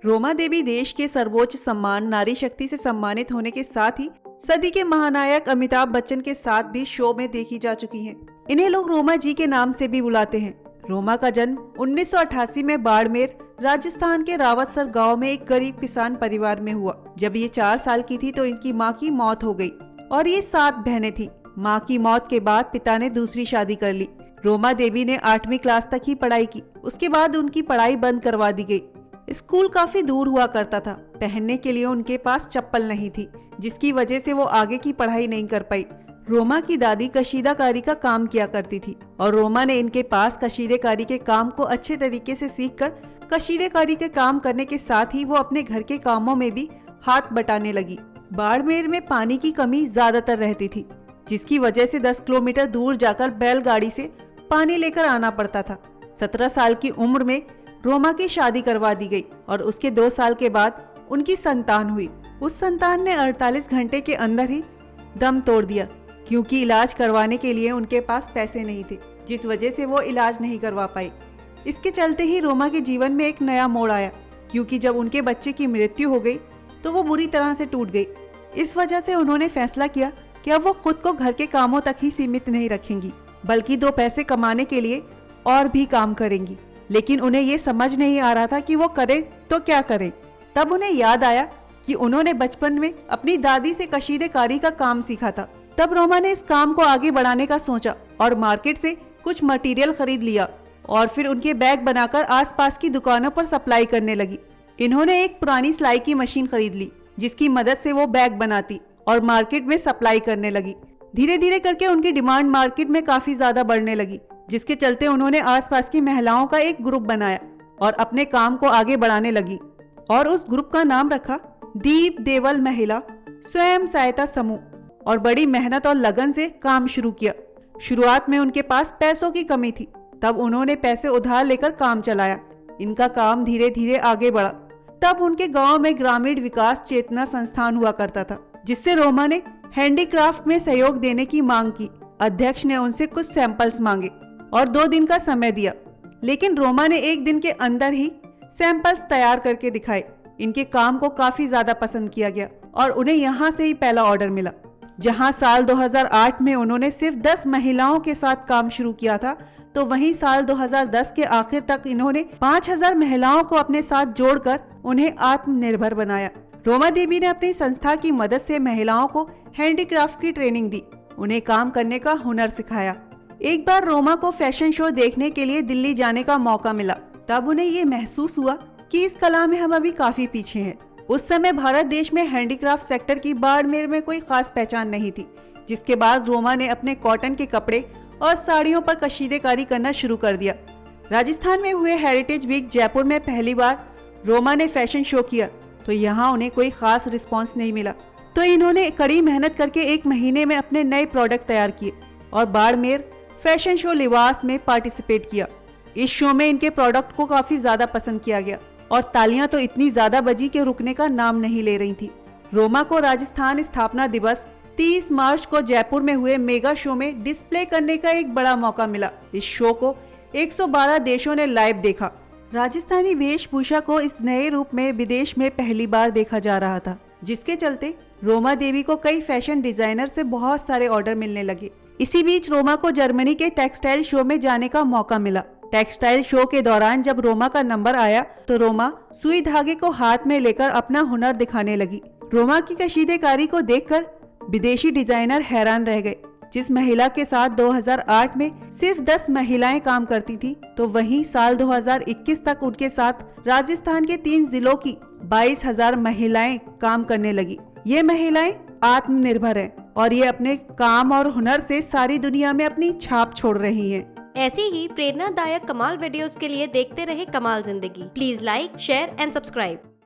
रोमा देवी देश के सर्वोच्च सम्मान नारी शक्ति से सम्मानित होने के साथ ही सदी के महानायक अमिताभ बच्चन के साथ भी शो में देखी जा चुकी हैं। इन्हें लोग रोमा जी के नाम से भी बुलाते हैं। रोमा का जन्म 1988 में बाड़मेर, राजस्थान के रावतसर गांव में एक गरीब किसान परिवार में हुआ। जब ये 4 साल की थी तो इनकी मां की मौत हो गई और ये 7 बहनें थी। मां की मौत के बाद पिता ने दूसरी शादी कर ली। रोमा देवी ने 8वीं क्लास तक ही पढ़ाई की। उसके बाद उनकी पढ़ाई बंद करवा दी गई। स्कूल काफी दूर हुआ करता था। पहनने के लिए उनके पास चप्पल नहीं थी, जिसकी वजह से वो आगे की पढ़ाई नहीं कर पाई। रोमा की दादी कशीदाकारी का काम किया करती थी और रोमा ने इनके पास कशीदेकारी के काम को अच्छे तरीके से सीखकर कशीदेकारी के काम करने के साथ ही वो अपने घर के कामों में भी हाथ बटाने लगी। बाड़मेर में पानी की कमी ज्यादातर रहती थी, जिसकी वजह से 10 किलोमीटर दूर जाकर बैलगाड़ी से पानी लेकर आना पड़ता था। 17 साल की उम्र में रोमा की शादी करवा दी गई और उसके 2 साल के बाद उनकी संतान हुई। उस संतान ने 48 घंटे के अंदर ही दम तोड़ दिया, क्योंकि इलाज करवाने के लिए उनके पास पैसे नहीं थे, जिस वजह से वो इलाज नहीं करवा पाई। इसके चलते ही रोमा के जीवन में एक नया मोड़ आया, क्योंकि जब उनके बच्चे की मृत्यु हो गई तो वो बुरी तरह से टूट गई। इस वजह से उन्होंने फैसला किया कि अब वो खुद को घर के कामों तक ही सीमित नहीं रखेंगी, बल्कि 2 पैसे कमाने के लिए और भी काम करेंगी। लेकिन उन्हें ये समझ नहीं आ रहा था कि वो करे तो क्या करे। तब उन्हें याद आया कि उन्होंने बचपन में अपनी दादी से कशीदेकारी का काम सीखा था। तब रोमा ने इस काम को आगे बढ़ाने का सोचा और मार्केट से कुछ मटेरियल खरीद लिया और फिर उनके बैग बनाकर आसपास की दुकानों पर सप्लाई करने लगी। इन्होंने एक पुरानी सिलाई की मशीन खरीद ली, जिसकी मदद से वो बैग बनाती और मार्केट में सप्लाई करने लगी। धीरे धीरे करके उनकी डिमांड मार्केट में काफी ज्यादा बढ़ने लगी, जिसके चलते उन्होंने आसपास की महिलाओं का एक ग्रुप बनाया और अपने काम को आगे बढ़ाने लगी और उस ग्रुप का नाम रखा दीप देवल महिला स्वयं सहायता समूह और बड़ी मेहनत और लगन से काम शुरू किया। शुरुआत में उनके पास पैसों की कमी थी, तब उन्होंने पैसे उधार लेकर काम चलाया। इनका काम धीरे धीरे आगे बढ़ा। तब उनके गांव में ग्रामीण विकास चेतना संस्थान हुआ करता था, जिससे रोमा ने हैंडीक्राफ्ट में सहयोग देने की मांग की। अध्यक्ष ने उनसे कुछ सैंपल्स मांगे और 2 दिन का समय दिया, लेकिन रोमा ने 1 दिन के अंदर ही सैंपल्स तैयार करके दिखाए। इनके काम को काफी ज्यादा पसंद किया गया और उन्हें यहाँ से ही पहला ऑर्डर मिला। जहाँ साल 2008 में उन्होंने सिर्फ 10 महिलाओं के साथ काम शुरू किया था, तो वहीं साल 2010 के आखिर तक इन्होंने 5000 महिलाओं को अपने साथ जोड़कर उन्हें आत्मनिर्भर बनाया। रोमा देवी ने अपनी संस्था की मदद से महिलाओं को हैंडीक्राफ्ट की ट्रेनिंग दी, उन्हें काम करने का हुनर सिखाया। एक बार रोमा को फैशन शो देखने के लिए दिल्ली जाने का मौका मिला। तब उन्हें ये महसूस हुआ कि इस कला में हम अभी काफी पीछे हैं। उस समय भारत देश में हैंडीक्राफ्ट सेक्टर की बाड़मेर में कोई खास पहचान नहीं थी, जिसके बाद रोमा ने अपने कॉटन के कपड़े और साड़ियों पर कशीदेकारी करना शुरू कर दिया। राजस्थान में हुए हेरिटेज वीक जयपुर में पहली बार रोमा ने फैशन शो किया, तो यहाँ उन्हें कोई खास रिस्पॉन्स नहीं मिला। तो इन्होंने कड़ी मेहनत करके 1 महीने में अपने नए प्रोडक्ट तैयार किए और बाड़मेर फैशन शो लिबास में पार्टिसिपेट किया। इस शो में इनके प्रोडक्ट को काफी ज्यादा पसंद किया गया और तालियां तो इतनी ज्यादा बजी कि रुकने का नाम नहीं ले रही थी। रोमा को राजस्थान स्थापना दिवस 30 मार्च को जयपुर में हुए मेगा शो में डिस्प्ले करने का एक बड़ा मौका मिला। इस शो को 112 देशों ने लाइव देखा। राजस्थानी वेशभूषा को इस नए रूप में विदेश में पहली बार देखा जा रहा था, जिसके चलते रोमा देवी को कई फैशन डिजाइनर से बहुत सारे ऑर्डर मिलने लगे। इसी बीच रोमा को जर्मनी के टेक्सटाइल शो में जाने का मौका मिला। टेक्सटाइल शो के दौरान जब रोमा का नंबर आया तो रोमा सुई धागे को हाथ में लेकर अपना हुनर दिखाने लगी। रोमा की कशीदेकारी को देखकर विदेशी डिजाइनर हैरान रह गए। जिस महिला के साथ 2008 में सिर्फ 10 महिलाएं काम करती थी, तो वहीं साल 2021 तक उनके साथ राजस्थान के 3 जिलों की 22,000 महिलाएं काम करने लगी। ये महिलाएं आत्मनिर्भर हैं और ये अपने काम और हुनर से सारी दुनिया में अपनी छाप छोड़ रही हैं। ऐसी ही प्रेरणादायक कमाल वीडियोस के लिए देखते रहें कमाल जिंदगी। Please like, share and subscribe.